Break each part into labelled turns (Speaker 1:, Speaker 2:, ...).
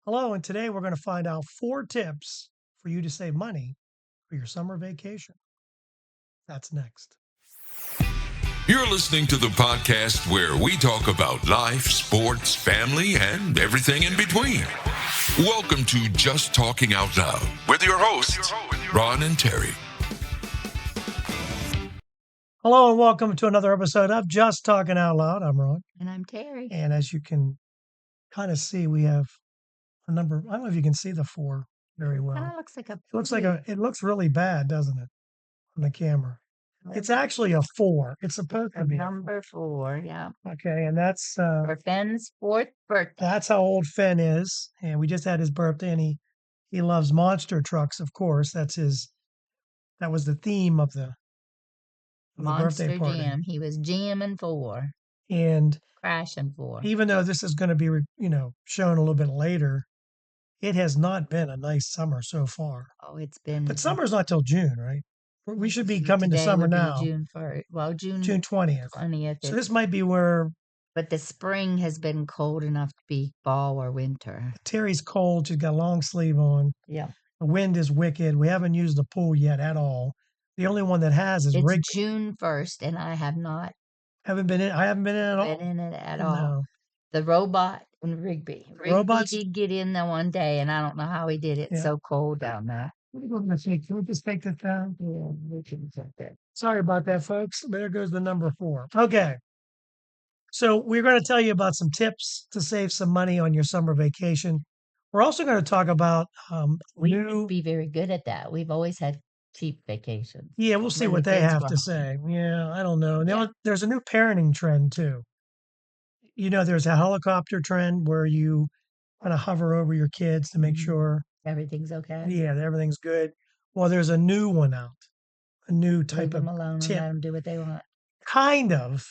Speaker 1: Hello, and today we're going to find out 4 tips for you to save money for your summer vacation. That's next.
Speaker 2: You're listening to the podcast where we talk about life, sports, family, and everything in between. Welcome to Just Talking Out Loud with your hosts, Ron and Terry.
Speaker 1: Hello, and welcome to another episode of Just Talking Out Loud. I'm Ron.
Speaker 3: And I'm Terry.
Speaker 1: And as you can kind of see, we have a number. I don't know if you can see the 4 very
Speaker 3: Kind
Speaker 1: well.
Speaker 3: of looks like a
Speaker 1: It looks like it looks really bad, doesn't it, on the camera? It's actually a 4. It's supposed to be
Speaker 3: number 4. Yeah.
Speaker 1: Okay, and that's
Speaker 3: For Finn's 4th birthday.
Speaker 1: That's how old Finn is, and we just had his birthday, and he loves monster trucks, of course. That was the theme of the birthday
Speaker 3: Monster
Speaker 1: party.
Speaker 3: Jam. He was jamming 4.
Speaker 1: And
Speaker 3: Crashing 4.
Speaker 1: even though this is going to be, shown a little bit later, it has not been a nice summer so far.
Speaker 3: Oh, it's been.
Speaker 1: But summer's not till June, right? We should be coming to
Speaker 3: Today
Speaker 1: summer
Speaker 3: would be
Speaker 1: now.
Speaker 3: June 1st. Well, June
Speaker 1: 20th.
Speaker 3: 20th.
Speaker 1: So this might be where
Speaker 3: But the spring has been cold enough to be fall or winter.
Speaker 1: Terry's cold. She's got a long sleeve on.
Speaker 3: Yeah.
Speaker 1: The wind is wicked. We haven't used the pool yet at all. The only one that has is Rigby.
Speaker 3: It's June 1st, and I have not
Speaker 1: I haven't been in it at all.
Speaker 3: been in it at all.
Speaker 1: No.
Speaker 3: The robot and Rigby.
Speaker 1: Robots?
Speaker 3: Rigby did get in there one day, and I don't know how he did it.
Speaker 1: Yeah.
Speaker 3: So cold down there.
Speaker 1: Can we just take this down? Sorry about that, folks. There goes the number 4. Okay. So we're going to tell you about some tips to save some money on your summer vacation. We're also going to talk about
Speaker 3: We would be very good at that. We've always had cheap vacations.
Speaker 1: Yeah, we'll see
Speaker 3: when
Speaker 1: what
Speaker 3: the
Speaker 1: they
Speaker 3: kids
Speaker 1: have
Speaker 3: were
Speaker 1: to
Speaker 3: home.
Speaker 1: say. Yeah, I don't know.
Speaker 3: Yeah.
Speaker 1: There's a new parenting trend too. There's a helicopter trend where you kind of hover over your kids to make
Speaker 3: Mhm.
Speaker 1: sure,
Speaker 3: Everything's okay.
Speaker 1: yeah, that everything's good. Well, there's a new one out, a new
Speaker 3: Leave
Speaker 1: type of
Speaker 3: them alone and
Speaker 1: tip,
Speaker 3: let them do what they want.
Speaker 1: kind of,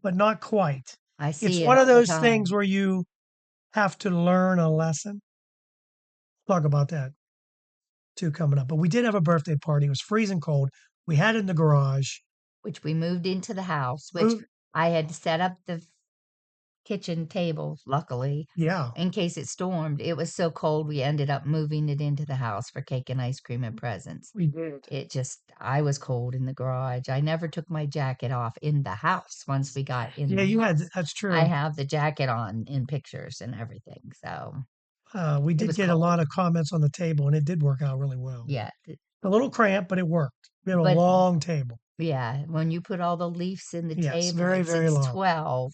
Speaker 1: but not quite.
Speaker 3: I
Speaker 1: It's
Speaker 3: see it
Speaker 1: one
Speaker 3: all
Speaker 1: of
Speaker 3: the
Speaker 1: those
Speaker 3: time.
Speaker 1: things where you have to learn a lesson. Talk about that too coming up. But we did have a birthday party. It was freezing cold. We had it in the garage.
Speaker 3: Which we moved into the house, which
Speaker 1: Moved-
Speaker 3: I had set up the kitchen table, luckily,
Speaker 1: Yeah,
Speaker 3: in case it stormed. It was so cold, we ended up moving it into the house for cake and ice cream and presents.
Speaker 1: we did.
Speaker 3: I was cold in the garage. I never took my jacket off in the house once we got in.
Speaker 1: Yeah,
Speaker 3: the
Speaker 1: you had.
Speaker 3: house.
Speaker 1: That's true.
Speaker 3: I have the jacket on in pictures and everything. So
Speaker 1: We did
Speaker 3: was
Speaker 1: get a
Speaker 3: cold.
Speaker 1: lot of comments on the table, and it did work out really well.
Speaker 3: yeah,
Speaker 1: A little cramped, but it worked. We had a
Speaker 3: But-
Speaker 1: long table.
Speaker 3: yeah. When you put all the leaves in the
Speaker 1: Yes,
Speaker 3: table,
Speaker 1: very,
Speaker 3: it's
Speaker 1: very long.
Speaker 3: 12.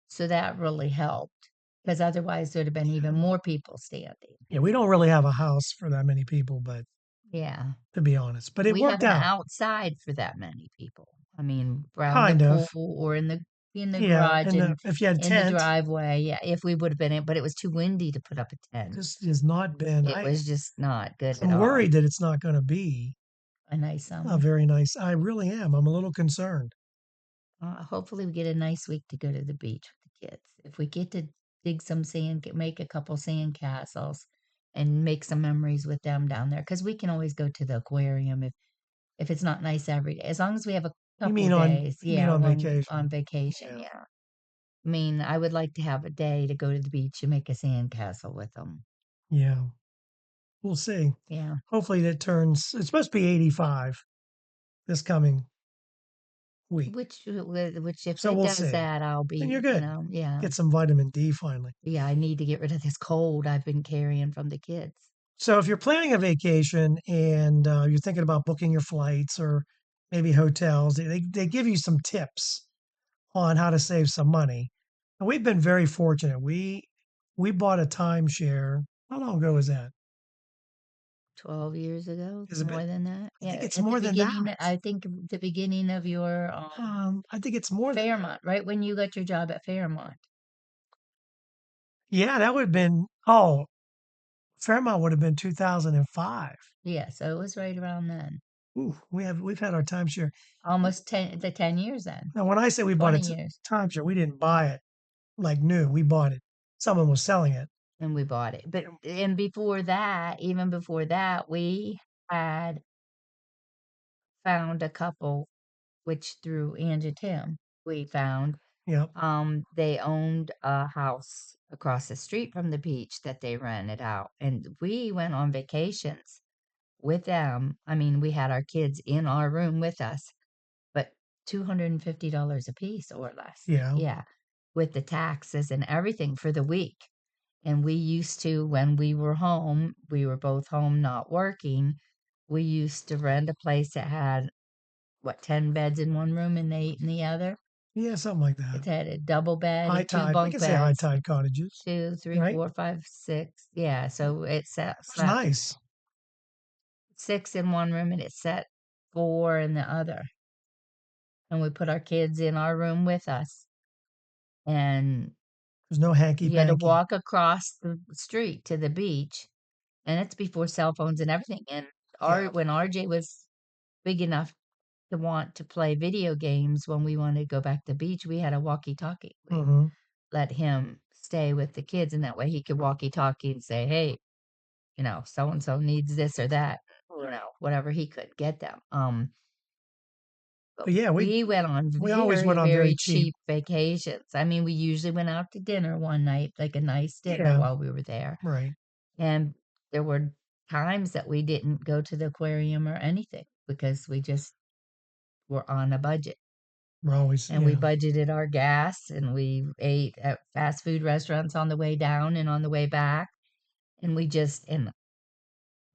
Speaker 3: So that really helped because otherwise there'd have been even more people standing.
Speaker 1: Yeah, we don't really have a house for that many people, but
Speaker 3: Yeah.
Speaker 1: to be honest, but it
Speaker 3: We
Speaker 1: worked
Speaker 3: have an
Speaker 1: out.
Speaker 3: outside for that many people. I mean, around
Speaker 1: Kind
Speaker 3: the
Speaker 1: of.
Speaker 3: pool or in the
Speaker 1: Yeah,
Speaker 3: garage and
Speaker 1: if you had a
Speaker 3: in the
Speaker 1: tent,
Speaker 3: driveway. Yeah, if we would have been in, but it was too windy to put up a tent.
Speaker 1: this has not been.
Speaker 3: It was just not good at
Speaker 1: I'm
Speaker 3: all.
Speaker 1: worried that it's not going to be
Speaker 3: A nice
Speaker 1: a
Speaker 3: summer.
Speaker 1: very nice. I really am. I'm a little concerned.
Speaker 3: Hopefully we get a nice week to go to the beach with the kids. If we get to dig some sand, make a couple sand castles and make some memories with them down there. Because we can always go to the aquarium if it's not nice every day. As long as we have a couple
Speaker 1: mean
Speaker 3: days.
Speaker 1: on vacation.
Speaker 3: On vacation,
Speaker 1: Yeah.
Speaker 3: yeah. I mean, I would like to have a day to go to the beach and make a sand castle with them.
Speaker 1: Yeah, we'll see.
Speaker 3: Yeah.
Speaker 1: Hopefully that turns. It's supposed to be 85 this coming week.
Speaker 3: Which if
Speaker 1: So
Speaker 3: it
Speaker 1: we'll
Speaker 3: does
Speaker 1: see.
Speaker 3: that, I'll be,
Speaker 1: And you're good.
Speaker 3: yeah.
Speaker 1: Get some vitamin D finally.
Speaker 3: Yeah, I need to get rid of this cold I've been carrying from the kids.
Speaker 1: So if you're planning a vacation and you're thinking about booking your flights or maybe hotels, they give you some tips on how to save some money. And we've been very fortunate. We bought a timeshare. How long ago was that?
Speaker 3: 12 years ago,
Speaker 1: Has it
Speaker 3: more
Speaker 1: been-
Speaker 3: than that.
Speaker 1: I think it's
Speaker 3: at
Speaker 1: more
Speaker 3: the
Speaker 1: than
Speaker 3: beginning,
Speaker 1: that.
Speaker 3: I think the beginning of your
Speaker 1: I think it's more than.
Speaker 3: Fairmont, right when you got your job at Fairmont.
Speaker 1: Yeah, that would have been. Oh, Fairmont would have been 2005.
Speaker 3: Yeah, so it was right around then.
Speaker 1: Ooh, we've had our timeshare.
Speaker 3: Almost 10 years then.
Speaker 1: Now, when I say we bought a
Speaker 3: 20 years.
Speaker 1: timeshare, we didn't buy it like new. We bought it. Someone was selling it.
Speaker 3: And we bought it. But and before that, even before that, we had found a couple, which through Angie Tim we found.
Speaker 1: Yep.
Speaker 3: They owned a house across the street from the beach that they rented out. And we went on vacations with them. I mean, we had our kids in our room with us, but $250 a piece or less.
Speaker 1: Yeah.
Speaker 3: Yeah, with the taxes and everything for the week. And we used to, when we were home, we were both home not working, we used to rent a place that had, what, 10 beds in one room and 8 in the other?
Speaker 1: Yeah, something like
Speaker 3: It
Speaker 1: that.
Speaker 3: had a double bed
Speaker 1: High
Speaker 3: and 2
Speaker 1: tide. We
Speaker 3: bunk
Speaker 1: can say high
Speaker 3: beds.
Speaker 1: tide cottages,
Speaker 3: 2, 3,
Speaker 1: right?
Speaker 3: 4, 5, 6. Yeah, so it
Speaker 1: It's
Speaker 3: slept
Speaker 1: nice.
Speaker 3: 6 in one room and it set 4 in the other. And we put our kids in our room with us. And
Speaker 1: There's no hanky
Speaker 3: you had to
Speaker 1: panky.
Speaker 3: walk across the street to the beach, and it's before cell phones and everything. And
Speaker 1: Yeah.
Speaker 3: when RJ was big enough to want to play video games, when we wanted to go back to the beach, we had a walkie-talkie. We
Speaker 1: Hmm.
Speaker 3: let him stay with the kids, and that way he could walkie-talkie and say, "Hey, so and so needs this or that," whatever he could get them. But
Speaker 1: But yeah,
Speaker 3: we went on
Speaker 1: we always
Speaker 3: very,
Speaker 1: went on very
Speaker 3: very
Speaker 1: cheap.
Speaker 3: cheap vacations. I mean, we usually went out to dinner one night, like a nice dinner
Speaker 1: Yeah.
Speaker 3: while we were there.
Speaker 1: Right.
Speaker 3: And there were times that we didn't go to the aquarium or anything because we just were on a budget.
Speaker 1: We're always,
Speaker 3: And we
Speaker 1: yeah.
Speaker 3: budgeted our gas and we ate at fast food restaurants on the way down and on the way back. And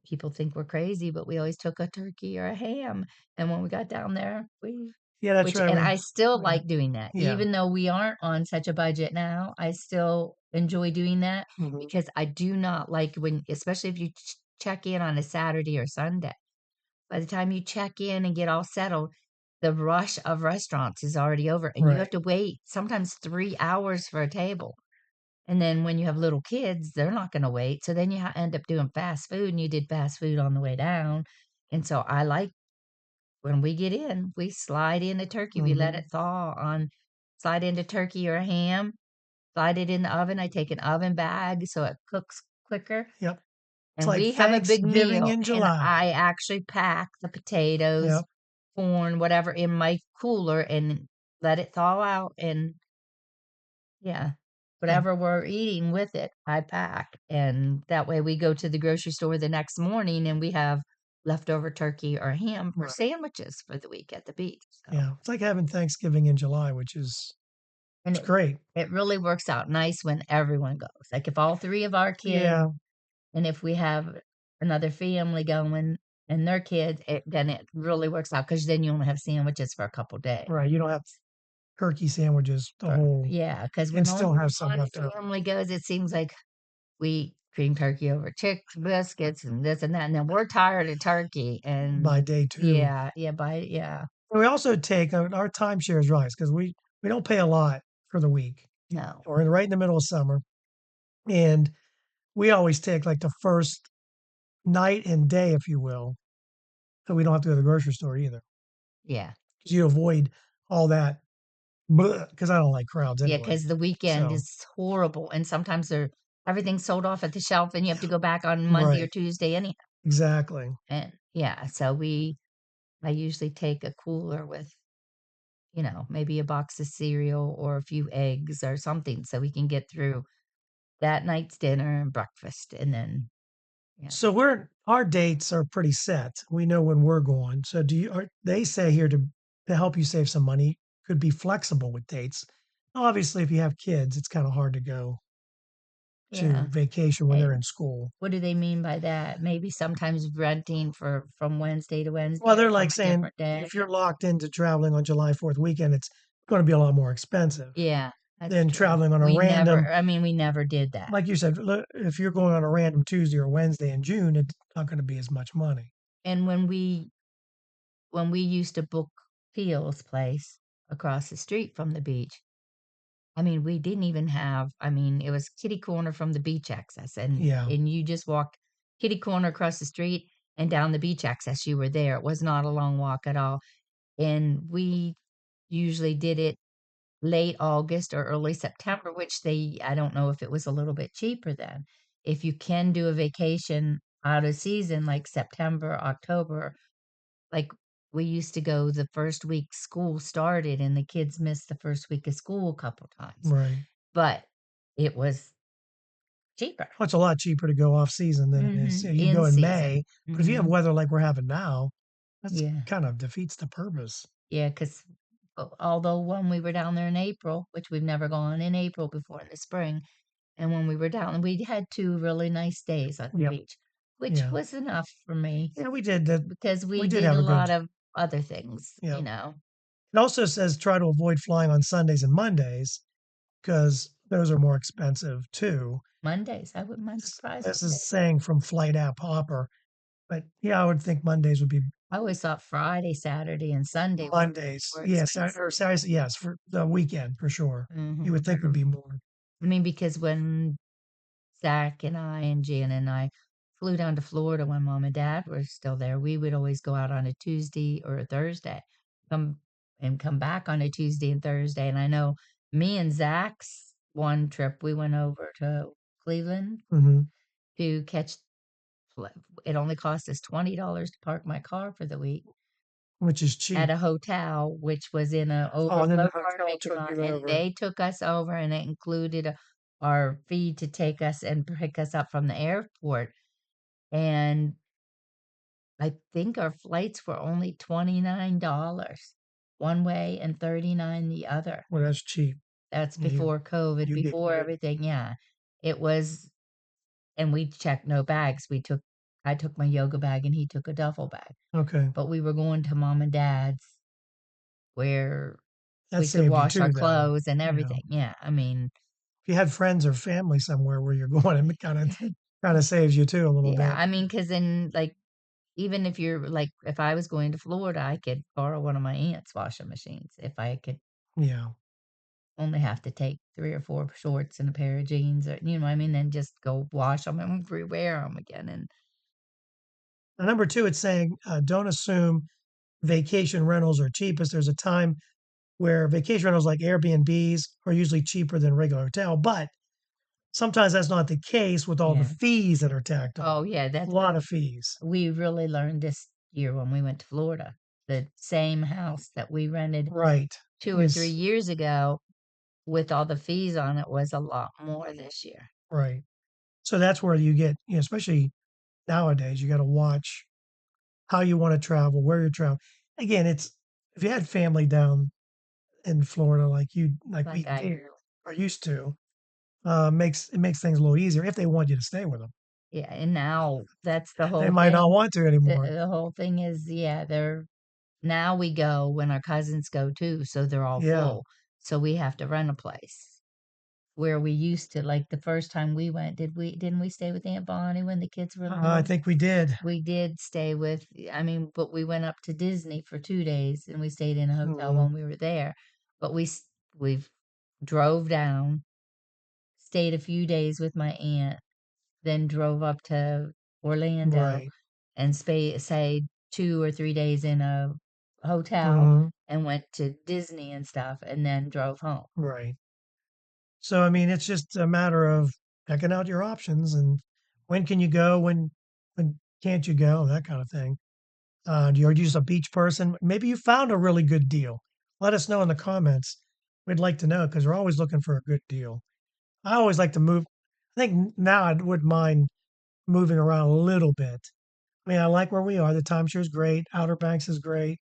Speaker 3: people think we're crazy, but we always took a turkey or a ham. And when we got down there,
Speaker 1: Yeah, that's right.
Speaker 3: and I still
Speaker 1: Yeah.
Speaker 3: like doing that.
Speaker 1: Yeah.
Speaker 3: Even though we aren't on such a budget now, I still enjoy doing that
Speaker 1: Mhm.
Speaker 3: because I do not like when, especially if you check in on a Saturday or Sunday. By the time you check in and get all settled, the rush of restaurants is already over and you have
Speaker 1: Right.
Speaker 3: to wait sometimes 3 hours for a table. And then when you have little kids, they're not going to wait. So then you end up doing fast food and you did fast food on the way down. And so I like when we get in, we slide in the turkey. We let
Speaker 1: Mhm.
Speaker 3: it thaw on, slide into turkey or ham, slide it in the oven. I take an oven bag so it cooks quicker.
Speaker 1: Yep. It's
Speaker 3: And
Speaker 1: like
Speaker 3: we have a big
Speaker 1: Thanksgiving
Speaker 3: meal,
Speaker 1: in
Speaker 3: and
Speaker 1: July.
Speaker 3: I actually pack the potatoes,
Speaker 1: Yep.
Speaker 3: corn, whatever in my cooler and let it thaw out. And yeah,
Speaker 1: And
Speaker 3: whatever we're eating with it, I pack. And that way we go to the grocery store the next morning and we have leftover turkey or ham for
Speaker 1: right.
Speaker 3: sandwiches for the week at the beach. So,
Speaker 1: Yeah. It's like having Thanksgiving in July, which is
Speaker 3: and
Speaker 1: it's great.
Speaker 3: it really works out nice when everyone goes. Like if all 3 of our kids,
Speaker 1: Yeah.
Speaker 3: and if we have another family going and their kids, then it really works out because then you only have sandwiches for a couple days.
Speaker 1: Right. You don't have turkey sandwiches the whole
Speaker 3: Yeah, because
Speaker 1: and
Speaker 3: when
Speaker 1: still have some
Speaker 3: one
Speaker 1: left over.
Speaker 3: family goes, it seems like we eat cream turkey over chicks, biscuits, and this and that, and then we're tired of turkey. And
Speaker 1: By day 2.
Speaker 3: yeah,
Speaker 1: And we also take our timeshares rise because we don't pay a lot for the week.
Speaker 3: no,
Speaker 1: We're right in the middle of summer, and we always take like the first night and day, if you will, so we don't have to go to the grocery store either.
Speaker 3: yeah,
Speaker 1: 'Cause you avoid all that because I don't like crowds
Speaker 3: yeah,
Speaker 1: anyway.
Speaker 3: because the weekend
Speaker 1: So
Speaker 3: is horrible, and sometimes everything's sold off at the shelf, and you have to go back on Monday or
Speaker 1: right,
Speaker 3: Tuesday anyhow.
Speaker 1: exactly.
Speaker 3: And yeah, so I usually take a cooler with, maybe a box of cereal or a few eggs or something so we can get through that night's dinner and breakfast. And then, yeah,
Speaker 1: So our dates are pretty set. We know when we're going. So they say here to help you save some money, could be flexible with dates. Obviously, if you have kids, it's kind of hard to go to
Speaker 3: yeah.
Speaker 1: vacation when they're
Speaker 3: And
Speaker 1: in school.
Speaker 3: what do they mean by that? Maybe sometimes renting from Wednesday to
Speaker 1: Well,
Speaker 3: Wednesday or
Speaker 1: they're
Speaker 3: from
Speaker 1: like
Speaker 3: a
Speaker 1: saying
Speaker 3: different day.
Speaker 1: if you're locked into traveling on July 4th weekend, it's going to be a lot more expensive
Speaker 3: Yeah, that's
Speaker 1: than
Speaker 3: true.
Speaker 1: traveling on a random,
Speaker 3: We never did that.
Speaker 1: like you said, if you're going on a random Tuesday or Wednesday in June, it's not going to be as much money.
Speaker 3: And when we used to book Teal's place across the street from the beach, I mean, we didn't even have, it was kitty corner from the beach access, and
Speaker 1: Yeah.
Speaker 3: you just walked kitty corner across the street and down the beach access, you were there. It was not a long walk at all. And we usually did it late August or early September, which I don't know if it was a little bit cheaper then. If you can do a vacation out of season like September, October, like we used to go the first week school started and the kids missed the first week of school a couple times.
Speaker 1: Right.
Speaker 3: But it was cheaper.
Speaker 1: Well, it's a lot cheaper to go off season than it is. You
Speaker 3: In
Speaker 1: go in
Speaker 3: season.
Speaker 1: May, but if you have weather like we're having now, that's
Speaker 3: Yeah.
Speaker 1: kind of defeats the purpose.
Speaker 3: Yeah, because although when we were down there in April, which we've never gone in April before in the spring, and when we were down, we had 2 really nice days at the
Speaker 1: Yep.
Speaker 3: beach, which
Speaker 1: Yeah.
Speaker 3: was enough for me
Speaker 1: Yeah, we did that.
Speaker 3: because we
Speaker 1: We did
Speaker 3: did
Speaker 1: have
Speaker 3: a
Speaker 1: a good,
Speaker 3: lot of other things,
Speaker 1: yeah.
Speaker 3: you know.
Speaker 1: It also says try to avoid flying on Sundays and Mondays because those are more expensive too.
Speaker 3: Mondays, I wouldn't mind surprise
Speaker 1: This is
Speaker 3: Mondays.
Speaker 1: saying from Flight App Hopper, but yeah, I would think Mondays would be
Speaker 3: I always thought Friday, Saturday, and Sunday
Speaker 1: Mondays.
Speaker 3: were
Speaker 1: Yes,
Speaker 3: expensive.
Speaker 1: or Saturdays, yes, for the weekend for sure. You
Speaker 3: Mhm.
Speaker 1: would think would be more.
Speaker 3: I mean, because when Zach and I and Jan and I flew down to Florida when mom and dad were still there, we would always go out on a Tuesday or a Thursday, come come back on a Tuesday and Thursday. And I know me and Zach's one trip, we went over to Cleveland
Speaker 1: Hmm.
Speaker 3: to catch. It only cost us $20 to park my car for the week
Speaker 1: Which is
Speaker 3: at
Speaker 1: cheap.
Speaker 3: a hotel, which was in a
Speaker 1: Oh, and then
Speaker 3: overflow
Speaker 1: the hotel
Speaker 3: parking
Speaker 1: took
Speaker 3: lot,
Speaker 1: you
Speaker 3: and
Speaker 1: over.
Speaker 3: they took us over, and it included our fee to take us and pick us up from the airport. And I think our flights were only $29 one way and 39 the other.
Speaker 1: Well, that's cheap.
Speaker 3: That's
Speaker 1: You
Speaker 3: before COVID,
Speaker 1: you get
Speaker 3: before
Speaker 1: good.
Speaker 3: everything. Yeah, it was, and we checked no bags. I took my yoga bag, and he took a duffel bag.
Speaker 1: Okay,
Speaker 3: But we were going to mom and dad's where
Speaker 1: that
Speaker 3: we could
Speaker 1: saved you
Speaker 3: wash our
Speaker 1: too, then.
Speaker 3: clothes and
Speaker 1: You know,
Speaker 3: everything. Yeah, I mean,
Speaker 1: if you had friends or family somewhere where you're going, it kind of saves you too a little
Speaker 3: yeah,
Speaker 1: bit.
Speaker 3: I mean, because then, like, even if you're like, if I was going to Florida, I could borrow one of my aunt's washing machines if I could
Speaker 1: Yeah.
Speaker 3: only have to take 3 or 4 shorts and a pair of jeans, or you know what I mean, and just go wash them and rewear them again. And
Speaker 1: And number two, it's saying don't assume vacation rentals are cheapest. There's a time where vacation rentals like Airbnbs are usually cheaper than regular hotel, but sometimes that's not the case with all the
Speaker 3: yeah,
Speaker 1: fees that are tacked on.
Speaker 3: oh yeah,
Speaker 1: A
Speaker 3: that's
Speaker 1: lot of fees.
Speaker 3: we really learned this year when we went to Florida. The same house that we rented
Speaker 1: Right.
Speaker 3: 2 or 3
Speaker 1: Is
Speaker 3: years ago with all the fees on it was a lot more this year.
Speaker 1: right. So that's where you get, especially nowadays, you got to watch how you want to travel, where you're traveling. Again, it's if you had family down in Florida like we
Speaker 3: Like I
Speaker 1: did
Speaker 3: do.
Speaker 1: or used to, makes things a little easier if they want you to stay with them.
Speaker 3: Yeah, and now that's the
Speaker 1: They
Speaker 3: whole
Speaker 1: might not
Speaker 3: thing.
Speaker 1: want to
Speaker 3: The
Speaker 1: anymore.
Speaker 3: the whole thing is, yeah, they're now we go when our cousins go too, so they're all
Speaker 1: Yeah.
Speaker 3: full. So we have to rent a place. Where we used to, like the first time we went, didn't we stay with Aunt Bonnie when the kids were
Speaker 1: I
Speaker 3: little?
Speaker 1: think we did.
Speaker 3: We did stay with, I mean, but we went up to Disney for 2 days and we stayed in a hotel
Speaker 1: Mhm.
Speaker 3: when we were there. But we drove down, stayed a few days with my aunt, then drove up to Orlando
Speaker 1: Right.
Speaker 3: and stayed 2 or 3 days in a hotel
Speaker 1: Mhm.
Speaker 3: and went to Disney and stuff and then drove home.
Speaker 1: Right. So, I mean, it's just a matter of checking out your options and when can you go, when can't you go, that kind of thing. Are you just a beach person? Maybe you found a really good deal. Let us know in the comments. We'd like to know because we're always looking for a good deal. I always like to move. I think now I wouldn't mind moving around a little bit. I mean, I like where we are. The timeshare is great. Outer Banks is great.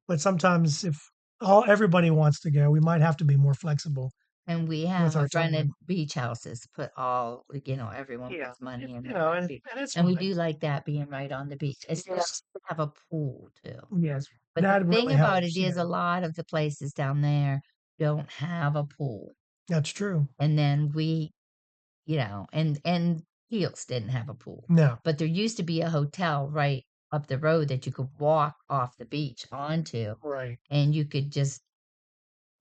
Speaker 1: But sometimes if everybody wants to go, we might have to be more flexible
Speaker 3: And we
Speaker 1: with
Speaker 3: have
Speaker 1: our
Speaker 3: rented
Speaker 1: time.
Speaker 3: beach houses, everyone
Speaker 1: Yeah.
Speaker 3: puts money in there.
Speaker 1: And it's
Speaker 3: And we
Speaker 1: fine.
Speaker 3: do like that being right on the beach. Especially
Speaker 1: Yes.
Speaker 3: if we have a pool too.
Speaker 1: Yes.
Speaker 3: But the
Speaker 1: That
Speaker 3: thing
Speaker 1: really
Speaker 3: about it
Speaker 1: helps.
Speaker 3: is
Speaker 1: Yeah.
Speaker 3: a lot of the places down there don't have a pool.
Speaker 1: That's true.
Speaker 3: And then and Heels didn't have a pool.
Speaker 1: No.
Speaker 3: But there used to be a hotel right up the road that you could walk off the beach onto,
Speaker 1: Right.
Speaker 3: and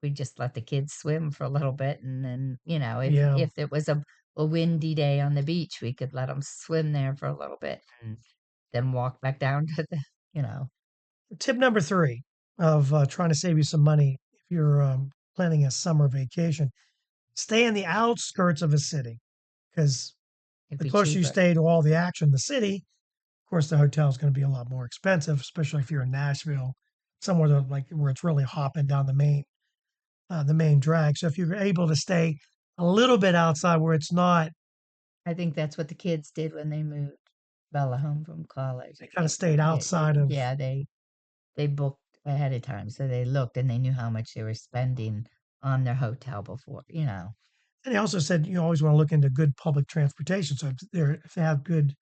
Speaker 3: we just let the kids swim for a little bit, and then,
Speaker 1: Yeah.
Speaker 3: if it was a windy day on the beach, we could let them swim there for a little bit and then walk back down to the, you know.
Speaker 1: Tip number three of trying to save you some money if you're planning a summer vacation, stay in the outskirts of a city because
Speaker 3: It'd
Speaker 1: the
Speaker 3: be
Speaker 1: closer you
Speaker 3: cheaper.
Speaker 1: stay to all the action in the city, of course, the hotel is going to be a lot more expensive, especially if you're in Nashville, somewhere like where it's really hopping down the main drag. So if you're able to stay a little bit outside where it's not
Speaker 3: I think that's what the kids did when they moved Bella home from college.
Speaker 1: They
Speaker 3: I
Speaker 1: kind of
Speaker 3: think
Speaker 1: stayed outside of.
Speaker 3: yeah, they booked ahead of time, so they looked and they knew how much they were spending on their hotel before,
Speaker 1: And they also said you always want to look into good public transportation. So if they have good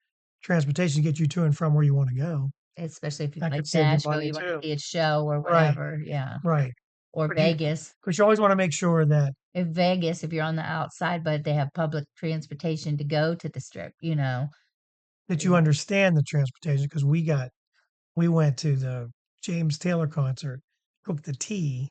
Speaker 1: transportation to get you to and from where you want to go,
Speaker 3: especially if you
Speaker 1: that
Speaker 3: like
Speaker 1: could save you
Speaker 3: Nashville,
Speaker 1: money
Speaker 3: you want to
Speaker 1: too.
Speaker 3: see a show or
Speaker 1: Right,
Speaker 3: whatever, yeah,
Speaker 1: right.
Speaker 3: or
Speaker 1: But you,
Speaker 3: Vegas.
Speaker 1: because you always want to make sure that
Speaker 3: In Vegas, if you're on the outside, but they have public transportation to go to the strip,
Speaker 1: you
Speaker 3: Yeah.
Speaker 1: understand the transportation. Because we went to the James Taylor concert, booked the T,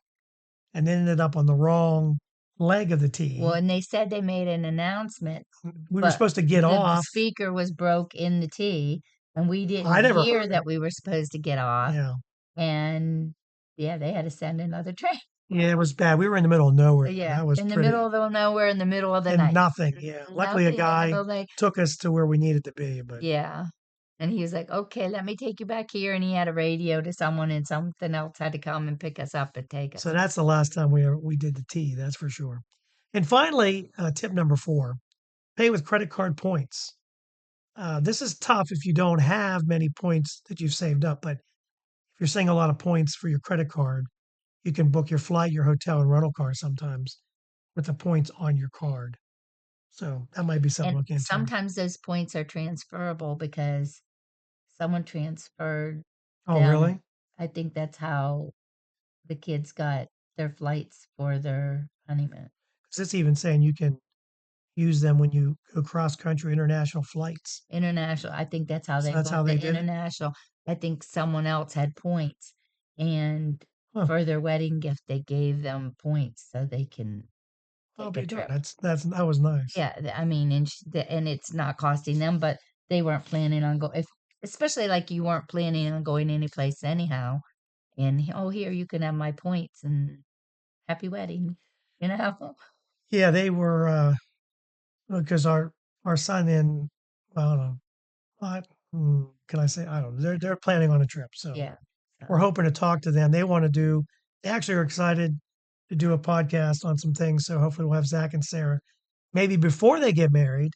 Speaker 1: and then ended up on the wrong leg of the
Speaker 3: Well,
Speaker 1: T.
Speaker 3: and they said they made an announcement,
Speaker 1: We were
Speaker 3: but
Speaker 1: supposed to get
Speaker 3: the
Speaker 1: off.
Speaker 3: speaker was broke in the T, and we
Speaker 1: I
Speaker 3: didn't
Speaker 1: never
Speaker 3: hear
Speaker 1: heard it.
Speaker 3: that we were supposed to get off.
Speaker 1: Yeah.
Speaker 3: And yeah, they had to send another train.
Speaker 1: Yeah, it was bad. We were in the middle of nowhere.
Speaker 3: Yeah,
Speaker 1: That was
Speaker 3: in the middle
Speaker 1: pretty
Speaker 3: of the nowhere, in the middle of the
Speaker 1: and
Speaker 3: night.
Speaker 1: nothing. Yeah. Luckily, a
Speaker 3: Nothing in the
Speaker 1: guy
Speaker 3: middle of the night.
Speaker 1: took us to where we needed to be. But
Speaker 3: Yeah. And he was like, okay, let me take you back here. And he had a radio to someone, and something else had to come and pick us up and take
Speaker 1: so
Speaker 3: us.
Speaker 1: that's the last time we did the T. That's for sure. And finally, tip number 4: pay with credit card points. This is tough if you don't have many points that you've saved up, but if you're saying a lot of points for your credit card, you can book your flight, your hotel, and rental car sometimes with the points on your card. So that might be something to
Speaker 3: And
Speaker 1: look into.
Speaker 3: sometimes those points are transferable because someone transferred
Speaker 1: Oh,
Speaker 3: them.
Speaker 1: really?
Speaker 3: I think that's how the kids got their flights for their honeymoon.
Speaker 1: Because it's even saying you can use them when you go cross country international flights.
Speaker 3: International, I think that's how
Speaker 1: So
Speaker 3: they
Speaker 1: that's how
Speaker 3: got
Speaker 1: they
Speaker 3: the
Speaker 1: did it.
Speaker 3: international. I think someone else had points, and
Speaker 1: Huh.
Speaker 3: for their wedding gift, they gave them points so they can
Speaker 1: I'll
Speaker 3: take a
Speaker 1: be darned.
Speaker 3: trip.
Speaker 1: That was nice.
Speaker 3: Yeah, I mean, and it's not costing them, but they weren't planning on go if especially like you weren't planning on going anyplace anyhow. And oh, here you can have my points and happy wedding, you know.
Speaker 1: Yeah, they were because our son in I don't know what can I say? I don't know. They're planning on a trip, so
Speaker 3: Yeah.
Speaker 1: we're
Speaker 3: So,
Speaker 1: hoping to talk to them. They want to do. They actually are excited to do a podcast on some things. So hopefully we'll have Zach and Sarah maybe before they get married,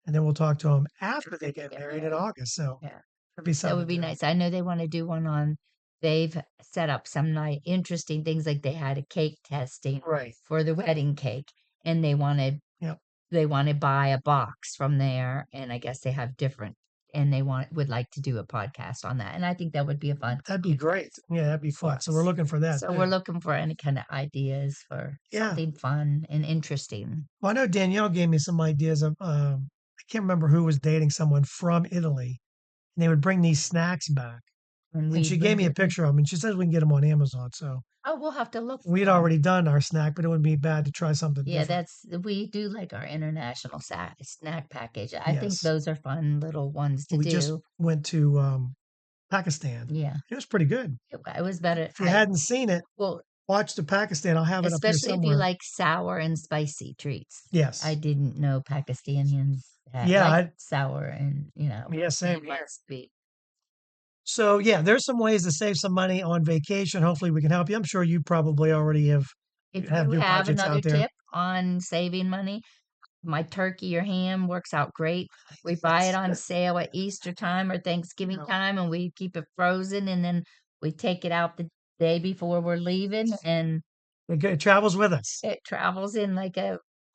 Speaker 1: and then we'll talk to them after they get married in August. So
Speaker 3: yeah,
Speaker 1: it'd be
Speaker 3: that
Speaker 1: something
Speaker 3: would
Speaker 1: to
Speaker 3: be
Speaker 1: do.
Speaker 3: nice. I know they want to do one on. They've set up some interesting things, like they had a cake testing
Speaker 1: Right.
Speaker 3: for the wedding cake, and
Speaker 1: Yep.
Speaker 3: they want to buy a box from there, and I guess they have different, and they would like to do a podcast on that, and I think that would be a fun
Speaker 1: That'd be great. Yeah, that'd be
Speaker 3: for
Speaker 1: fun. So we're
Speaker 3: us.
Speaker 1: looking for that
Speaker 3: So we're
Speaker 1: too.
Speaker 3: looking for any kind of ideas for
Speaker 1: Yeah.
Speaker 3: something fun and interesting.
Speaker 1: Well, I know Danielle gave me some ideas of. I can't remember who was dating someone from Italy, and they would bring these snacks back.
Speaker 3: And
Speaker 1: And
Speaker 3: we
Speaker 1: she gave
Speaker 3: bring
Speaker 1: me a
Speaker 3: it.
Speaker 1: picture of them, and she says we can get them on Amazon. So
Speaker 3: Oh, we'll have to look for
Speaker 1: we'd
Speaker 3: 'em.
Speaker 1: already done our snack, but it wouldn't be bad to try something
Speaker 3: Yeah,
Speaker 1: different.
Speaker 3: we do like our international snack package. I think
Speaker 1: Yes.
Speaker 3: those are fun little ones to
Speaker 1: We just
Speaker 3: do.
Speaker 1: went to Pakistan.
Speaker 3: Yeah,
Speaker 1: It was pretty good.
Speaker 3: it was better.
Speaker 1: If you hadn't seen it,
Speaker 3: Well,
Speaker 1: watch the Pakistan. I'll have it up here
Speaker 3: especially if you
Speaker 1: somewhere.
Speaker 3: like sour and spicy treats.
Speaker 1: Yes.
Speaker 3: I didn't know Pakistanians
Speaker 1: Yeah.
Speaker 3: like sour and,
Speaker 1: Yeah. Same
Speaker 3: it
Speaker 1: here.
Speaker 3: must be.
Speaker 1: So yeah, there's some ways to save some money on vacation. Hopefully, we can help you. I'm sure you probably already have
Speaker 3: If
Speaker 1: have
Speaker 3: you
Speaker 1: your
Speaker 3: have
Speaker 1: budgets
Speaker 3: another
Speaker 1: out there.
Speaker 3: tip on saving money, my turkey or ham works out great. We buy it on sale at Easter time or Thanksgiving
Speaker 1: Yeah.
Speaker 3: time, and we keep it frozen, and then we take it out the day before we're leaving, and
Speaker 1: It travels with us.
Speaker 3: it travels in like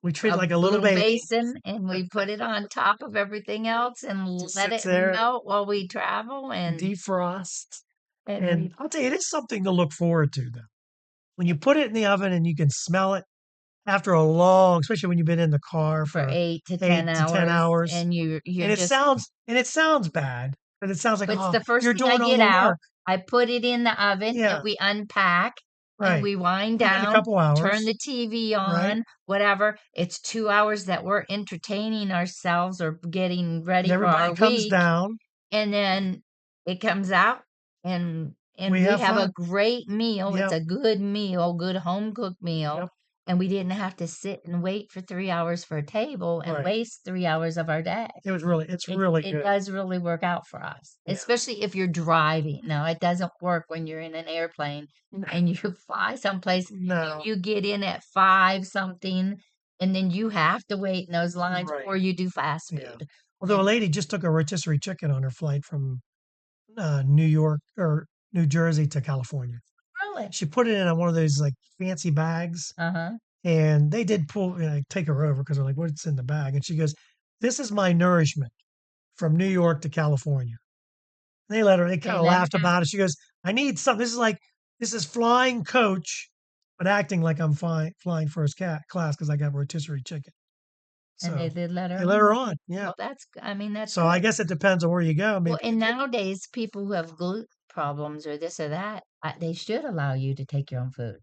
Speaker 1: We treat it
Speaker 3: a
Speaker 1: like a little
Speaker 3: little
Speaker 1: baby.
Speaker 3: basin, and we put it on top of everything else and
Speaker 1: Just
Speaker 3: let
Speaker 1: sits
Speaker 3: it
Speaker 1: there,
Speaker 3: melt while we travel, and
Speaker 1: defrost.
Speaker 3: and
Speaker 1: And I'll tell you, it is something to look forward to, though. When you put it in the oven and you can smell it after a long, especially when you've been in the car
Speaker 3: for
Speaker 1: for
Speaker 3: 8 to 10
Speaker 1: 10
Speaker 3: hours,
Speaker 1: hours,
Speaker 3: and you're
Speaker 1: and it
Speaker 3: just
Speaker 1: sounds bad, but it sounds like,
Speaker 3: It's
Speaker 1: oh,
Speaker 3: the first
Speaker 1: you're
Speaker 3: thing I
Speaker 1: doing all
Speaker 3: get
Speaker 1: the
Speaker 3: out.
Speaker 1: work.
Speaker 3: I put it in the oven and
Speaker 1: Yeah,
Speaker 3: we unpack and
Speaker 1: right.
Speaker 3: we wind
Speaker 1: You got a
Speaker 3: down,
Speaker 1: couple
Speaker 3: turn
Speaker 1: hours,
Speaker 3: the TV
Speaker 1: right?
Speaker 3: on, whatever. It's 2 hours that we're entertaining ourselves or getting
Speaker 1: And
Speaker 3: ready for
Speaker 1: everybody
Speaker 3: our
Speaker 1: comes
Speaker 3: week.
Speaker 1: down.
Speaker 3: And then it comes out and
Speaker 1: We
Speaker 3: we
Speaker 1: have
Speaker 3: have a
Speaker 1: fun.
Speaker 3: great meal. It's
Speaker 1: Yep.
Speaker 3: a good meal, good home cooked meal.
Speaker 1: Yep.
Speaker 3: And we didn't have to sit and wait for 3 hours for a table and
Speaker 1: Right.
Speaker 3: waste 3 hours of our day.
Speaker 1: It's
Speaker 3: It
Speaker 1: really
Speaker 3: it
Speaker 1: good.
Speaker 3: does really work out for us,
Speaker 1: Yeah.
Speaker 3: especially if you're driving. Now, it doesn't work when you're in an airplane and you fly someplace and
Speaker 1: No.
Speaker 3: you get in at 5 something And then you have to wait in those lines
Speaker 1: Right.
Speaker 3: or you do fast
Speaker 1: Yeah.
Speaker 3: food.
Speaker 1: Although a
Speaker 3: And
Speaker 1: lady just took a rotisserie chicken on her flight from New York or New Jersey to California.
Speaker 3: really?
Speaker 1: She put it in one of those like fancy bags,
Speaker 3: Uh-huh.
Speaker 1: and they did pull, take her over because they're like, "What's in the bag?" And she goes, "This is my nourishment from New York to California." They let her. They kind
Speaker 3: They
Speaker 1: of
Speaker 3: let her
Speaker 1: laughed
Speaker 3: know.
Speaker 1: about it. She goes, "I need something. This is flying coach, but acting like I'm flying first class because I got rotisserie chicken."
Speaker 3: And they
Speaker 1: So
Speaker 3: did let her
Speaker 1: they let her
Speaker 3: on.
Speaker 1: on. Yeah.
Speaker 3: Well, I mean, that's
Speaker 1: So I
Speaker 3: good.
Speaker 1: guess it depends on where you go.
Speaker 3: Well,
Speaker 1: Maybe you
Speaker 3: and
Speaker 1: get.
Speaker 3: nowadays, people who have gluten problems or this or that, they should allow you to take your own food.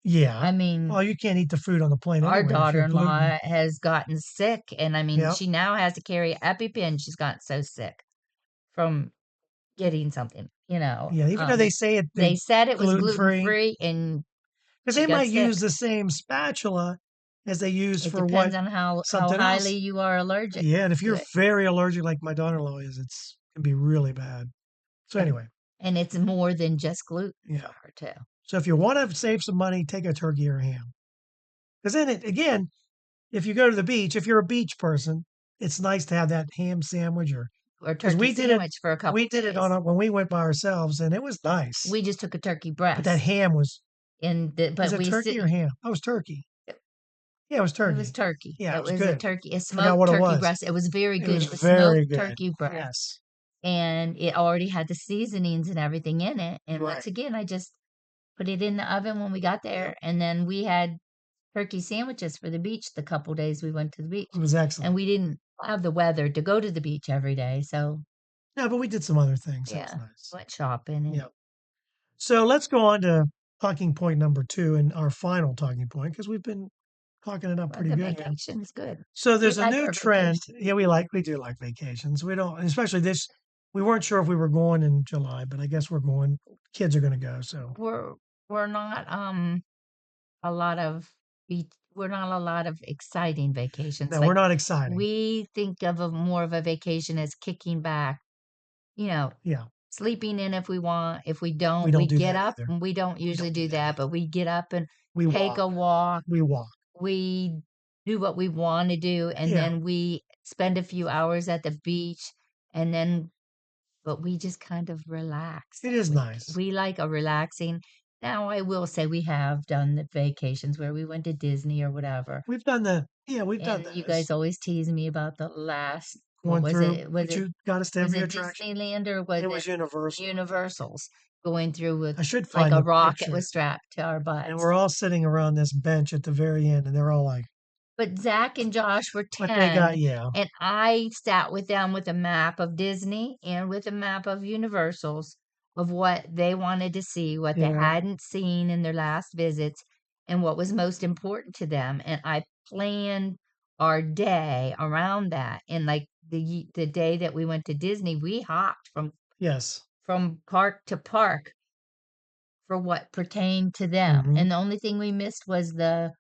Speaker 1: Yeah.
Speaker 3: I mean,
Speaker 1: Well, you can't eat the food on the plane
Speaker 3: our
Speaker 1: anyway if you're gluten.
Speaker 3: daughter-in-law has gotten sick, and I mean,
Speaker 1: Yep.
Speaker 3: she now has to carry EpiPen. She's gotten so sick from getting something, you know.
Speaker 1: Yeah. Even though they say
Speaker 3: They
Speaker 1: it's
Speaker 3: said it was
Speaker 1: gluten free,
Speaker 3: gluten-free, and
Speaker 1: because
Speaker 3: she
Speaker 1: they
Speaker 3: got
Speaker 1: might
Speaker 3: sick.
Speaker 1: use the same spatula as they use
Speaker 3: It
Speaker 1: for what
Speaker 3: depends on how
Speaker 1: something
Speaker 3: highly
Speaker 1: else.
Speaker 3: you are allergic
Speaker 1: Yeah. And if
Speaker 3: to
Speaker 1: you're
Speaker 3: it.
Speaker 1: very allergic, like my daughter-in-law is, can be really bad. So
Speaker 3: Yeah.
Speaker 1: anyway,
Speaker 3: And it's more than just gluten
Speaker 1: yeah.
Speaker 3: for her too.
Speaker 1: So if you want to save some money, take a turkey or ham. Because then again, if you go to the beach, if you're a beach person, it's nice to have that ham sandwich
Speaker 3: Or
Speaker 1: because
Speaker 3: turkey sandwich for a couple
Speaker 1: we did it
Speaker 3: days.
Speaker 1: when we went by ourselves and it was nice.
Speaker 3: We just took a turkey
Speaker 1: But that
Speaker 3: breast,
Speaker 1: ham was
Speaker 3: but
Speaker 1: it
Speaker 3: we
Speaker 1: turkey or ham? Oh, it was turkey. Yeah, it was
Speaker 3: it was
Speaker 1: turkey.
Speaker 3: turkey.
Speaker 1: Yeah, it
Speaker 3: It
Speaker 1: was
Speaker 3: was a
Speaker 1: good.
Speaker 3: turkey, a
Speaker 1: Forgot
Speaker 3: smoked
Speaker 1: what it
Speaker 3: turkey
Speaker 1: was.
Speaker 3: breast. It was very
Speaker 1: It
Speaker 3: good.
Speaker 1: was
Speaker 3: It was smoked
Speaker 1: very good.
Speaker 3: turkey breast,
Speaker 1: Yes.
Speaker 3: and it already had the seasonings and everything in it. And
Speaker 1: Right.
Speaker 3: once again, I just put it in the oven when we got
Speaker 1: Yep.
Speaker 3: there, and then we had turkey sandwiches for the beach the couple days we went to the beach.
Speaker 1: It was
Speaker 3: And
Speaker 1: excellent.
Speaker 3: we didn't have the weather to go to the beach every day, so
Speaker 1: No, but we did some other things. That was
Speaker 3: yeah,
Speaker 1: nice.
Speaker 3: went shopping and
Speaker 1: Yeah. So let's go on to talking point number 2 and our final talking point because we've been talking it up
Speaker 3: well,
Speaker 1: pretty
Speaker 3: the
Speaker 1: good here.
Speaker 3: vacation is good.
Speaker 1: So
Speaker 3: We
Speaker 1: there's a
Speaker 3: like
Speaker 1: new
Speaker 3: our
Speaker 1: trend.
Speaker 3: vacation.
Speaker 1: Yeah, we do like vacations. We don't, especially this. We weren't sure if we were going in July, but I guess we're going. Kids are going to go. So
Speaker 3: We're we're not a lot of we're not a lot of exciting vacations.
Speaker 1: no, we're
Speaker 3: Like
Speaker 1: not exciting.
Speaker 3: we think of more of a vacation as kicking back, you know,
Speaker 1: Yeah,
Speaker 3: sleeping in if we want. If we
Speaker 1: we
Speaker 3: don't, we
Speaker 1: don't do
Speaker 3: get
Speaker 1: that
Speaker 3: up,
Speaker 1: either.
Speaker 3: and we don't
Speaker 1: We
Speaker 3: usually
Speaker 1: don't do
Speaker 3: do
Speaker 1: that
Speaker 3: that,
Speaker 1: either.
Speaker 3: but we get up and
Speaker 1: We
Speaker 3: take
Speaker 1: walk.
Speaker 3: a walk.
Speaker 1: We walk.
Speaker 3: We do what we want to do, and
Speaker 1: Yeah,
Speaker 3: then we spend a few hours at the beach, and then but we just kind of relax
Speaker 1: it
Speaker 3: that
Speaker 1: is
Speaker 3: week.
Speaker 1: nice.
Speaker 3: We like a relaxing. Now, I will say we have done the vacations where we went to Disney or whatever.
Speaker 1: We've done
Speaker 3: And you guys
Speaker 1: those.
Speaker 3: always tease me about the last, what
Speaker 1: Going
Speaker 3: was
Speaker 1: through,
Speaker 3: it? Was
Speaker 1: but
Speaker 3: it
Speaker 1: you got us to
Speaker 3: was
Speaker 1: every
Speaker 3: it
Speaker 1: attraction.
Speaker 3: Disneyland or was
Speaker 1: It
Speaker 3: it
Speaker 1: was Universal.
Speaker 3: Universal's going through with
Speaker 1: I should
Speaker 3: like
Speaker 1: find
Speaker 3: a
Speaker 1: the
Speaker 3: rocket
Speaker 1: picture.
Speaker 3: was strapped to our
Speaker 1: And
Speaker 3: butts?
Speaker 1: we're all sitting around this bench at the very end, and they're all like,
Speaker 3: But Zach and Josh were
Speaker 1: "What they got?"
Speaker 3: 10,
Speaker 1: Yeah,
Speaker 3: and I sat with them with a map of Disney and with a map of Universals of what they wanted to see, what they
Speaker 1: yeah.
Speaker 3: hadn't seen in their last visits, and what was most important to them. And I planned our day around that. And like the day that we went to Disney, we hopped
Speaker 1: Yes.
Speaker 3: from park to park for what pertained to them.
Speaker 1: Hmm.
Speaker 3: And the only thing we missed was the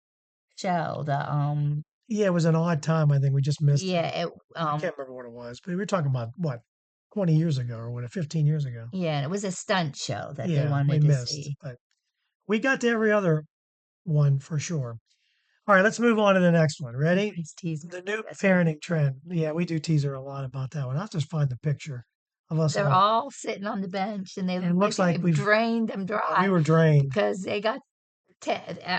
Speaker 3: show, the
Speaker 1: Yeah, it was an odd time. I think we just missed it.
Speaker 3: yeah,
Speaker 1: I can't remember what it was, but we were talking about what 20 years ago or what, 15 years ago.
Speaker 3: yeah, and it was a stunt show that they
Speaker 1: Yeah, we
Speaker 3: wanted to
Speaker 1: missed,
Speaker 3: see.
Speaker 1: but we got to every other one for sure. All right, let's move on to the next one.
Speaker 3: You
Speaker 1: Ready?
Speaker 3: guys tease me
Speaker 1: The
Speaker 3: about
Speaker 1: new
Speaker 3: this every
Speaker 1: parenting
Speaker 3: time.
Speaker 1: trend. Yeah, we do tease her a lot about that one. I'll just find the picture of us
Speaker 3: They're
Speaker 1: all.
Speaker 3: all sitting on the bench and they
Speaker 1: And it
Speaker 3: look like
Speaker 1: looks like
Speaker 3: I've drained them
Speaker 1: we
Speaker 3: dry
Speaker 1: were drained.
Speaker 3: because they got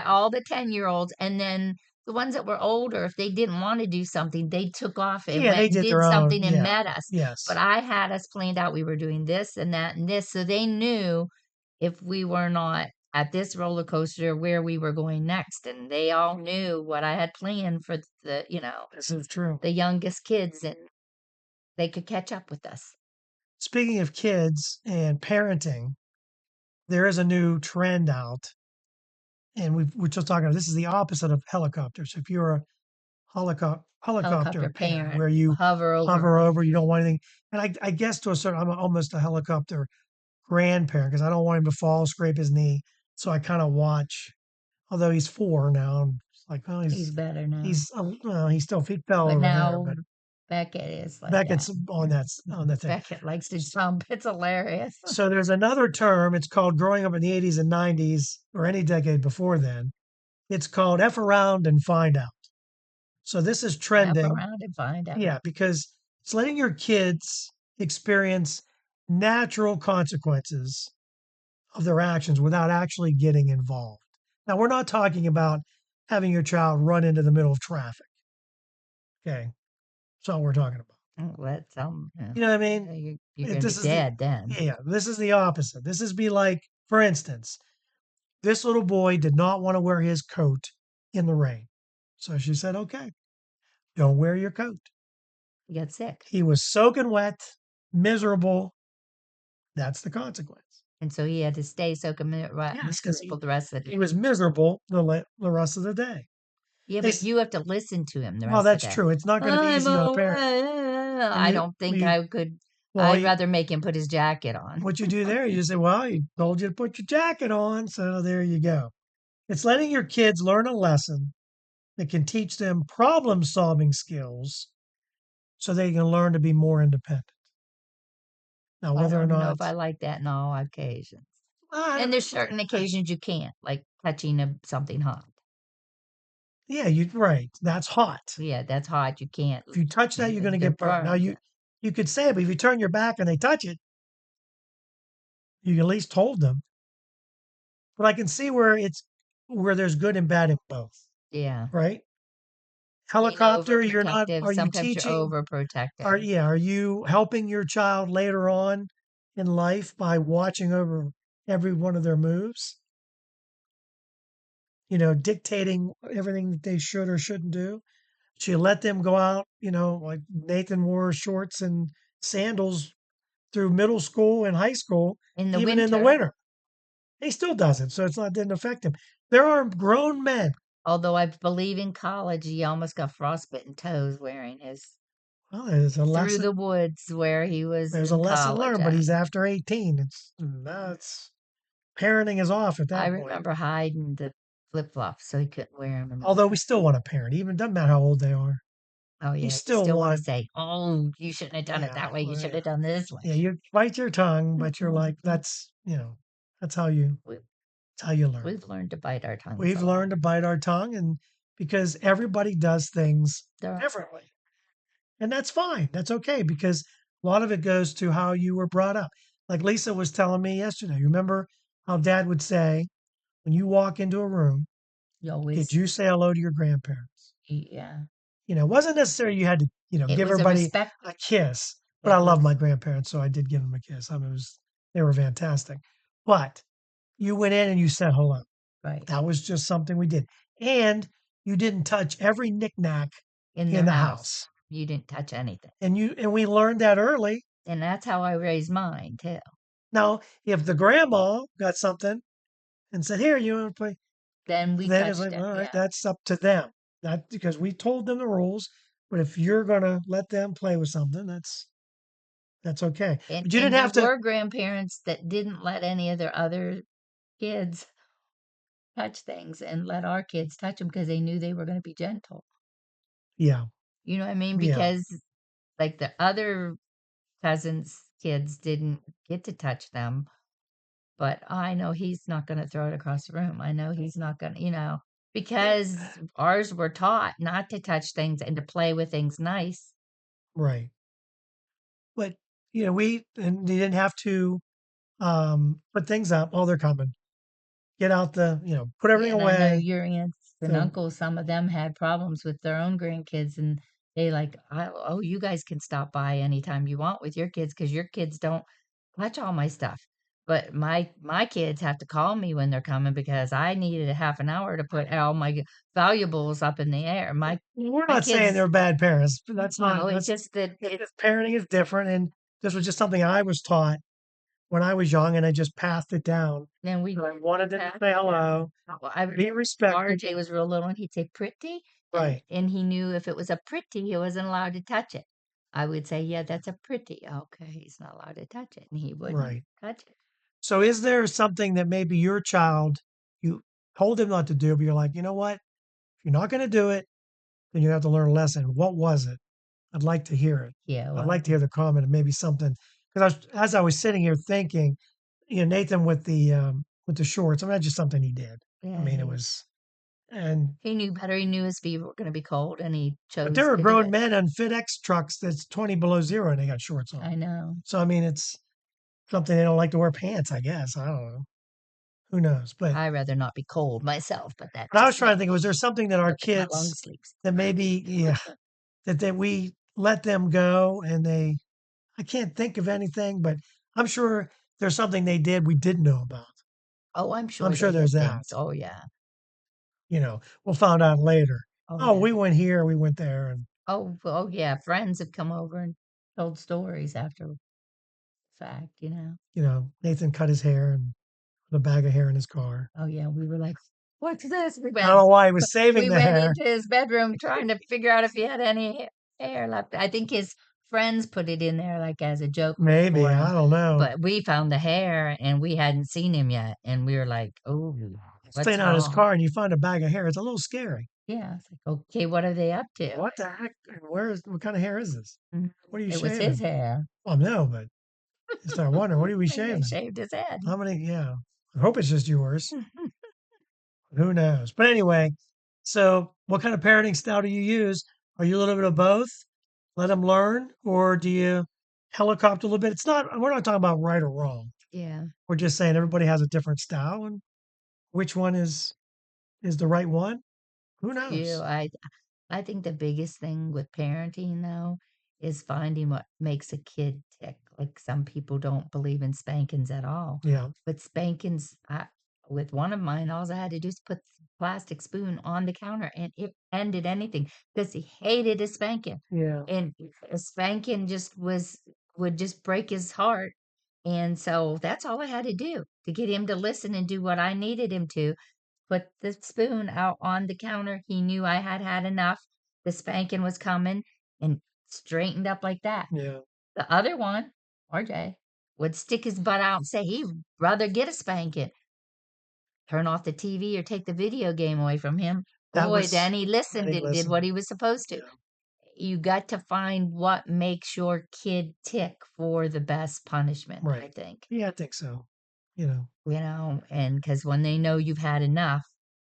Speaker 3: all the 10-year-olds, and then the ones that were older, if they didn't want to do something, they took off and
Speaker 1: Yeah, they
Speaker 3: went and
Speaker 1: did
Speaker 3: did
Speaker 1: their own.
Speaker 3: something and
Speaker 1: Yeah.
Speaker 3: met us. But
Speaker 1: Yes.
Speaker 3: I had us planned out. We were doing this and that and this. So they knew if we were not at this roller coaster where we were going next. And they all knew what I had planned for
Speaker 1: This is true.
Speaker 3: the youngest kids, and they could catch up with us.
Speaker 1: Speaking of kids and parenting, there is a new trend out, and we're just talking. This is the opposite of helicopters. If you're a helicopter
Speaker 3: Helicopter
Speaker 1: parent,
Speaker 3: parent,
Speaker 1: where you
Speaker 3: hover over.
Speaker 1: hover over, you don't want anything. And I guess to a certain, I'm almost a helicopter grandparent because I don't want him to fall, scrape his knee. So I kind of watch. Although he's 4 now, and it's like, well,
Speaker 3: He's better now.
Speaker 1: he fell
Speaker 3: But
Speaker 1: over there,
Speaker 3: now
Speaker 1: but
Speaker 3: Beckett is like that.
Speaker 1: Beckett's on the thing.
Speaker 3: Beckett likes to jump. It's hilarious.
Speaker 1: So there's another term. It's called growing up in the 80s and 90s or any decade before then. It's called F around and find out. So this is
Speaker 3: Shop
Speaker 1: trending.
Speaker 3: around and find out.
Speaker 1: Yeah, because it's letting your kids experience natural consequences of their actions without actually getting involved. Now, we're not talking about having your child run into the middle of traffic. Okay. That's all we're talking about.
Speaker 3: That's
Speaker 1: You know what I mean?
Speaker 3: you're gonna be
Speaker 1: This is the,
Speaker 3: dead then.
Speaker 1: yeah, this is the opposite. This is be like, for instance, this little boy did not want to wear his coat in the rain. So she said, okay, don't wear your coat.
Speaker 3: You get sick,
Speaker 1: He was soaking wet, miserable. That's the consequence.
Speaker 3: and so he had to stay soaking
Speaker 1: Yes, because
Speaker 3: miserable the rest of the
Speaker 1: he
Speaker 3: day.
Speaker 1: was miserable the rest of the day.
Speaker 3: Yeah,
Speaker 1: They,
Speaker 3: but you have to listen to him the
Speaker 1: well,
Speaker 3: rest of
Speaker 1: that's
Speaker 3: the day.
Speaker 1: true. It's not going to be
Speaker 3: I'm
Speaker 1: easy on a parent. And
Speaker 3: I don't think
Speaker 1: you,
Speaker 3: I could.
Speaker 1: well,
Speaker 3: I'd rather make him put his jacket on.
Speaker 1: what you do there, you say, well, he told you to put your jacket on. So there you go. It's letting your kids learn a lesson that can teach them problem solving skills so they can learn to be more independent. Now,
Speaker 3: I
Speaker 1: whether or
Speaker 3: don't know
Speaker 1: not,
Speaker 3: if I like that in all occasions.
Speaker 1: I
Speaker 3: And
Speaker 1: don't,
Speaker 3: there's certain occasions you can't, like touching something hot.
Speaker 1: yeah, right. That's hot.
Speaker 3: Yeah, that's hot. You can't.
Speaker 1: If you touch that, you're going to
Speaker 3: They're
Speaker 1: get burned. Now,
Speaker 3: burned.
Speaker 1: you could say, but if you turn your back and they touch it, you at least told them. But I can see where there's good and bad in both,
Speaker 3: Yeah.
Speaker 1: right?
Speaker 3: Being
Speaker 1: Helicopter, you're not.
Speaker 3: overprotective.
Speaker 1: Are you
Speaker 3: Sometimes you're
Speaker 1: teaching?
Speaker 3: overprotective.
Speaker 1: Are you helping your child later on in life by watching over every one of their moves? You know, dictating everything that they should or shouldn't do. Should you let them go out? You know, like Nathan wore shorts and sandals through middle school and high school,
Speaker 3: In the
Speaker 1: even in the
Speaker 3: winter,
Speaker 1: winter. He still doesn't, so didn't affect him. There are grown men.
Speaker 3: although I believe in college he almost got frostbitten toes wearing his
Speaker 1: Well, there's a
Speaker 3: through
Speaker 1: lesson.
Speaker 3: the woods where he was
Speaker 1: There's a
Speaker 3: in
Speaker 1: lesson
Speaker 3: college
Speaker 1: learned, but
Speaker 3: at.
Speaker 1: he's after 18. It's parenting is off at
Speaker 3: I
Speaker 1: that point.
Speaker 3: remember hiding the flip flops so he couldn't wear them.
Speaker 1: Although we still want to parent, even doesn't matter how old they are.
Speaker 3: Oh
Speaker 1: You
Speaker 3: yeah, you
Speaker 1: still
Speaker 3: still want to
Speaker 1: want,
Speaker 3: say, "Oh, you shouldn't have done it
Speaker 1: yeah,
Speaker 3: that way. You
Speaker 1: well,
Speaker 3: should
Speaker 1: yeah,
Speaker 3: have done this way."
Speaker 1: yeah. You bite your tongue, but you're like, that's how you
Speaker 3: We,
Speaker 1: learn.
Speaker 3: we've learned to bite our tongues
Speaker 1: We've
Speaker 3: a lot.
Speaker 1: learned to bite our tongue, and because everybody does things
Speaker 3: There,
Speaker 1: differently, and that's fine. That's okay because a lot of it goes to how you were brought up. Like Lisa was telling me yesterday. Remember how Dad would say, when you walk into a room,
Speaker 3: you
Speaker 1: did
Speaker 3: always,
Speaker 1: you say hello to your grandparents?
Speaker 3: yeah.
Speaker 1: You know, it wasn't necessarily you had to,
Speaker 3: It
Speaker 1: give
Speaker 3: was a
Speaker 1: everybody
Speaker 3: respect.
Speaker 1: a kiss, but I
Speaker 3: It
Speaker 1: love
Speaker 3: was
Speaker 1: my grandparents, so I did give them a kiss. I mean, they were fantastic. But you went in and you said hello.
Speaker 3: right
Speaker 1: That was just something we did. And you didn't touch every knickknack
Speaker 3: in
Speaker 1: in
Speaker 3: their
Speaker 1: the
Speaker 3: house.
Speaker 1: house.
Speaker 3: You didn't touch anything,
Speaker 1: And we learned that early.
Speaker 3: and that's how I raised mine too.
Speaker 1: Now, if the grandma got something and said, "Here, you want to play,"
Speaker 3: Then we
Speaker 1: then it's
Speaker 3: touched
Speaker 1: like,
Speaker 3: it.
Speaker 1: all right,
Speaker 3: Yeah.
Speaker 1: that's up to them. That because we told them the rules. But if you're gonna let them play with something, that's okay.
Speaker 3: And
Speaker 1: But you didn't
Speaker 3: and there
Speaker 1: have to.
Speaker 3: were grandparents that didn't let any of their other kids touch things and let our kids touch them because they knew they were going to be gentle.
Speaker 1: Yeah,
Speaker 3: You know what I mean?
Speaker 1: yeah,
Speaker 3: Because like the other cousins' kids didn't get to touch them, but I know he's not going to throw it across the room. I know he's not going to, because ours were taught not to touch things and to play with things nice.
Speaker 1: right. But and you didn't have to put things up. Oh, they're coming. Get out put
Speaker 3: Yeah,
Speaker 1: everything
Speaker 3: and I know
Speaker 1: away.
Speaker 3: your aunts and
Speaker 1: So
Speaker 3: uncles, some of them had problems with their own grandkids, and they like, oh, you guys can stop by anytime you want with your kids because your kids don't touch all my stuff. But my kids have to call me when they're coming because I needed a half an hour to put all my valuables up in the air.
Speaker 1: we're
Speaker 3: My
Speaker 1: not saying
Speaker 3: kids,
Speaker 1: they're bad parents. But that's not.
Speaker 3: no, it's
Speaker 1: That's
Speaker 3: just that
Speaker 1: it's parenting is different, and this was just something I was taught when I was young, and I just passed it down.
Speaker 3: then we
Speaker 1: I wanted them to
Speaker 3: passed
Speaker 1: say
Speaker 3: it down.
Speaker 1: hello,
Speaker 3: Well,
Speaker 1: be respected.
Speaker 3: RJ was real little and he'd say pretty
Speaker 1: Right,
Speaker 3: and he knew if it was a pretty he wasn't allowed to touch it. I would say, yeah, that's a pretty. Okay, he's not allowed to touch it. And he wouldn't
Speaker 1: right.
Speaker 3: touch it.
Speaker 1: So, is there something that maybe your child you told him not to do, but you're like, you know what? If you're not going to do it, then you have to learn a lesson. What was it? I'd like to hear it.
Speaker 3: Yeah,
Speaker 1: I'd
Speaker 3: well,
Speaker 1: like to hear the comment and maybe something because as I was sitting here thinking, Nathan with the shorts. I mean, that's just something he did. I
Speaker 3: yeah,
Speaker 1: mean, it was And
Speaker 3: He knew better. He knew his feet were going to be cold, and he
Speaker 1: but there
Speaker 3: chose
Speaker 1: were
Speaker 3: to do
Speaker 1: grown
Speaker 3: it.
Speaker 1: men on FedEx trucks that's 20 below zero and they got shorts on.
Speaker 3: I know.
Speaker 1: So I mean, it's something they don't like to wear pants. I guess I don't know. Who knows?
Speaker 3: I'd rather not be cold myself, but that's
Speaker 1: But I was
Speaker 3: just
Speaker 1: trying to
Speaker 3: me.
Speaker 1: think, was there something that our
Speaker 3: Look at my long
Speaker 1: kids
Speaker 3: sleeves.
Speaker 1: that maybe, yeah, that we let them go and I can't think of anything, but I'm sure there's something they did we didn't know about.
Speaker 3: Oh, I'm
Speaker 1: I'm
Speaker 3: sure
Speaker 1: sure
Speaker 3: they
Speaker 1: there's
Speaker 3: did
Speaker 1: that.
Speaker 3: things. Oh, yeah.
Speaker 1: We'll find out later.
Speaker 3: Oh,
Speaker 1: Oh,
Speaker 3: yeah.
Speaker 1: we went here, we went there, and
Speaker 3: Oh, yeah. Friends have come over and told stories after the fact.
Speaker 1: Nathan cut his hair and put a bag of hair in his car.
Speaker 3: Oh, yeah. We were like, what's this? We
Speaker 1: I don't
Speaker 3: went,
Speaker 1: know why he was saving
Speaker 3: we
Speaker 1: the
Speaker 3: went
Speaker 1: hair.
Speaker 3: into his bedroom trying to figure out if he had any hair left. I think his friends put it in there like as a joke
Speaker 1: Maybe,
Speaker 3: for him.
Speaker 1: I don't know.
Speaker 3: But we found the hair and we hadn't seen him yet. And we were like, oh,
Speaker 1: Staying
Speaker 3: what's
Speaker 1: out of his
Speaker 3: wrong?
Speaker 1: car and you find a bag of hair. It's a little scary.
Speaker 3: Yeah. It's like, okay, what are they up to?
Speaker 1: What the heck? What kind of hair is this?
Speaker 3: Mhm.
Speaker 1: What are you
Speaker 3: It was his
Speaker 1: shaving?
Speaker 3: hair.
Speaker 1: Well, no, but you start wondering, what are we
Speaker 3: They
Speaker 1: shaving?
Speaker 3: shaved his head.
Speaker 1: How many? Yeah. I hope it's just yours. Who knows? But anyway, so what kind of parenting style do you use? Are you a little bit of both? Let them learn, or do you helicopter a little bit? We're not talking about right or wrong.
Speaker 3: Yeah.
Speaker 1: We're just saying everybody has a different style, and which one is the right one? Who
Speaker 3: You,
Speaker 1: knows?
Speaker 3: I think the biggest thing with parenting though is finding what makes a kid tick. Like some people don't believe in spankings at all.
Speaker 1: Yeah.
Speaker 3: But spankings, with one of mine, all I had to do is put the plastic spoon on the counter and it ended anything because he hated a spanking.
Speaker 1: Yeah.
Speaker 3: And a spanking would just break his heart. And so that's all I had to do to get him to listen and do what I needed him to. Put the spoon out on the counter. He knew I had had enough. The spanking was coming and straightened up like that.
Speaker 1: Yeah.
Speaker 3: The other one, RJ, would stick his butt out and say he'd rather get a spanking. Turn off the TV or take the video game away from him.
Speaker 1: That
Speaker 3: Boy,
Speaker 1: was
Speaker 3: then he listened
Speaker 1: Any
Speaker 3: and did what
Speaker 1: lesson.
Speaker 3: he was supposed to.
Speaker 1: Yeah.
Speaker 3: You got to find what makes your kid tick for the best punishment, I
Speaker 1: Right.
Speaker 3: think.
Speaker 1: Yeah, I think so.
Speaker 3: And because when they know you've had enough,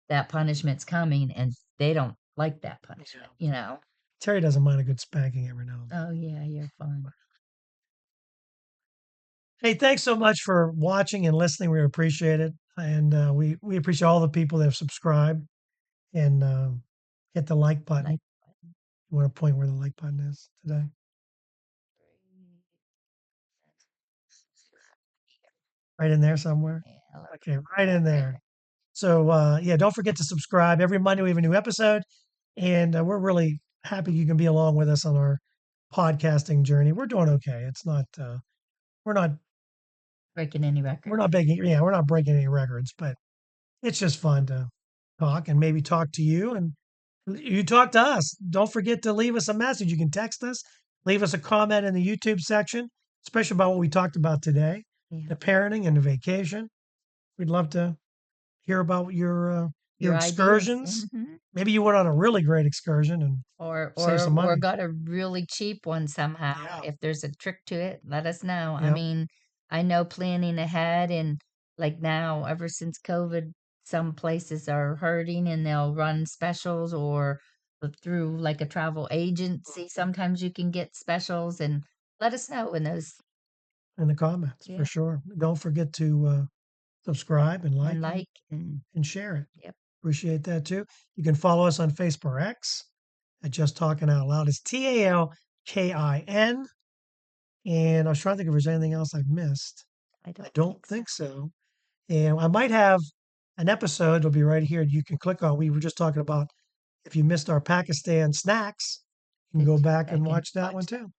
Speaker 3: that punishment's coming and they don't like that
Speaker 1: Yeah.
Speaker 3: punishment.
Speaker 1: Terry doesn't mind a good spanking every now and then.
Speaker 3: Oh, yeah, you're fun.
Speaker 1: Hey, thanks so much for watching and listening. We appreciate it, and we appreciate all the people that have subscribed and hit the like button.
Speaker 3: Like,
Speaker 1: You want to point where the like button is today? Right in there somewhere.
Speaker 3: yeah,
Speaker 1: Okay, right in there. So yeah, don't forget to subscribe. Every Monday we have a new episode, and we're really happy you can be along with us on our podcasting journey. We're doing okay. It's not we're not
Speaker 3: breaking any record.
Speaker 1: we're not breaking any records, but it's just fun to talk and maybe talk to you and you talk to us. Don't forget to leave us a message. You can text us, leave us a comment in the YouTube section, especially about what we talked about today,
Speaker 3: Yeah.
Speaker 1: the parenting and the vacation. We'd love to hear about your
Speaker 3: Your ideas.
Speaker 1: excursions.
Speaker 3: Mhm.
Speaker 1: Maybe you went on a really great excursion and
Speaker 3: Or
Speaker 1: save some
Speaker 3: or
Speaker 1: money.
Speaker 3: got a really cheap one somehow.
Speaker 1: Yeah.
Speaker 3: If there's a trick to it, let us know. I
Speaker 1: Yep.
Speaker 3: mean, I know planning ahead and like now, ever since COVID, some places are hurting and they'll run specials or through like a travel agency. Sometimes you can get specials and let us know when those
Speaker 1: In the comments for
Speaker 3: Yeah.
Speaker 1: sure. Don't forget to subscribe and
Speaker 3: and
Speaker 1: like
Speaker 3: like and
Speaker 1: and share it.
Speaker 3: yep.
Speaker 1: Appreciate that too. You can follow us on Facebook X at Just Talking Out Loud. It's TALKIN. And I was trying to think if there's anything else I've missed.
Speaker 3: I
Speaker 1: I
Speaker 3: don't
Speaker 1: don't
Speaker 3: think so.
Speaker 1: think so. And I might have an episode, it'll be right here. You can click on. We were just talking about if you missed our Pakistan snacks, you can go back and watch that one too.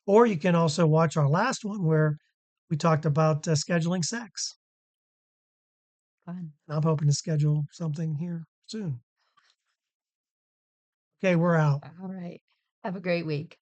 Speaker 1: Or you can also watch our last one where we talked about scheduling sex.
Speaker 3: Fun.
Speaker 1: I'm hoping to schedule something here soon. Okay, we're out.
Speaker 3: All right. Have a great week.